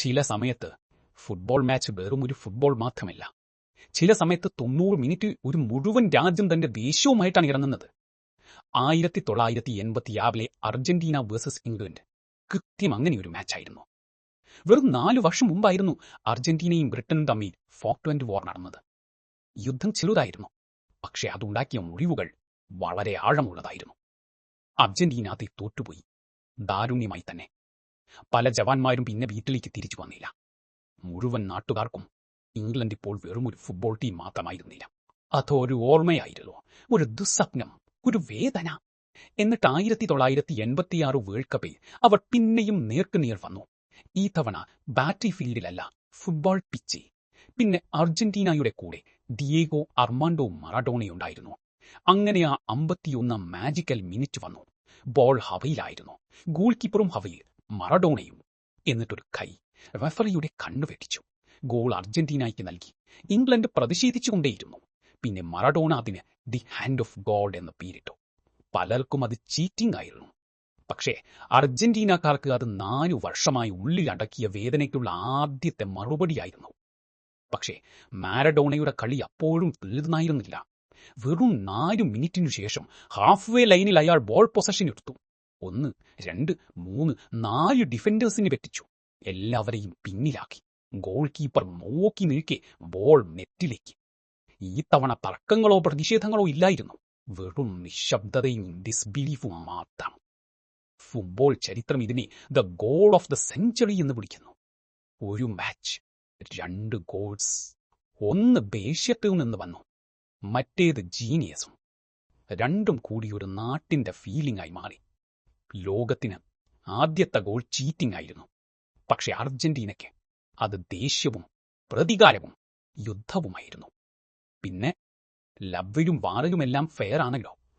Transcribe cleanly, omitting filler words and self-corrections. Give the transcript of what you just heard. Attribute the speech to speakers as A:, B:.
A: ചില സമയത്ത് football match വെറും ഒരു ഫുട്ബോൾ മാത്രമല്ല. ചില സമയത്ത് 90 മിനിറ്റ് ഒരു മുഴുവൻ രാജ്യം തന്റെ ദേശീയവുമായിട്ടാണ് ഇറങ്ങുന്നത്. 1986 അർജന്റീന വേഴ്സസ് ഇംഗ്ലണ്ട് കൃത്യം അങ്ങനെയൊരു മാച്ചായിരുന്നു. വെറും 4 വർഷം മുമ്പായിരുന്നു അർജന്റീനയും ബ്രിട്ടനും തമ്മിൽ ഫോക്ലാൻഡ് വാർ നടന്നത്. യുദ്ധം ചെറുതായിരുന്നു, പക്ഷേ അതുണ്ടാക്കിയ മുറിവുകൾ വളരെ ആഴമുള്ളതായിരുന്നു. അർജന്റീന അതിൽ തോറ്റുപോയി, ദാരുണ്യമായി തന്നെ. പല ജവാന്മാരും പിന്നെ വീട്ടിലേക്ക് തിരിച്ചു വന്നില്ല. മുഴുവൻ നാട്ടുകാർക്കും ഇംഗ്ലണ്ട് ഇപ്പോൾ വെറും ഒരു ഫുട്ബോൾ ടീം മാത്രമായിരുന്നില്ല. അതൊരു ഓർമ്മയായിരുന്നു, ഒരു ദുസ്വപ്നം, ഒരു വേദന. എന്നിട്ട് 1986 വേൾഡ് കപ്പിൽ അവർ പിന്നെയും നേർക്കുനേർ വന്നു. ഈ തവണ ബാറ്റിൽ ഫീൽഡിലല്ല, ഫുട്ബോൾ പിച്ചിൽ. പിന്നെ അർജന്റീനയുടെ കൂടെ ഡിയേഗോ അർമാൻഡോ മറഡോണയുണ്ടായിരുന്നു. അങ്ങനെ ആ 51 മാജിക്കൽ മിനിറ്റ് വന്നു. ബോൾ ഹവയിലായിരുന്നു, ഗോൾ കീപ്പറും ഹവയിൽ, മറഡോണയും. എന്നിട്ടൊരു കൈ റഫറിയുടെ കണ്ണു വെട്ടിച്ചു. ഗോൾ അർജന്റീനയ്ക്ക് നൽകി. ഇംഗ്ലണ്ട് പ്രതിഷേധിച്ചുകൊണ്ടേയിരുന്നു. പിന്നെ മറഡോണ അതിന് ദി ഹാൻഡ് ഓഫ് ഗോഡ് എന്ന് പേരിട്ടു. പലർക്കും അത് ചീറ്റിംഗ് ആയിരുന്നു. പക്ഷേ അർജന്റീനക്കാർക്ക് അത് 4 വർഷമായി ഉള്ളിലടക്കിയ വേദനയ്ക്കുള്ള ആദ്യത്തെ മറുപടിയായിരുന്നു. പക്ഷേ മാരഡോണയുടെ കളി അപ്പോഴും തീർന്നായിരുന്നില്ല. വെറും 4 മിനിറ്റിനു ശേഷം ഹാഫ് വേ ലൈനിൽ അയാൾ ബോൾ പൊസഷൻ എടുത്തു. 1, 2, 3, 4 ഡിഫൻഡേഴ്സിനെ വെട്ടിച്ചു. എല്ലാവരെയും പിന്നിലാക്കി. ഗോൾ കീപ്പർ നോക്കി നിൽക്കെ ബോൾ നെറ്റിലേക്ക്. ഈ തവണ തർക്കങ്ങളോ പ്രതിഷേധങ്ങളോ ഇല്ലായിരുന്നു. വെറും നിശബ്ദതയും ഡിസ്ബിലീഫും മാത്രം. ഫുട്ബോൾ ചരിത്രം ഇതിനെ the goal of the century എന്ന് വിളിക്കുന്നു. ഒരു മാച്ച്, 2 ഗോൾസ്. ഒന്ന് ബേഷ്യത്തിൽ നിന്ന് വന്നു, മറ്റേത് ജീനിയസും. രണ്ടും കൂടി ഒരു നാട്ടിന്റെ ഫീലിംഗ് ആയി മാറി. ലോകത്തിന് ആദ്യത്തെ ഗോൾ ചീറ്റിംഗ് ആയിരുന്നു. പക്ഷെ അർജന്റീനയ്ക്ക് അത് ദേഷ്യവും പ്രതികാരവും യുദ്ധവുമായിരുന്നു. പിന്നെ ലവ്വിലും വാറലുമെല്ലാം ഫെയർ ആണല്ലോ.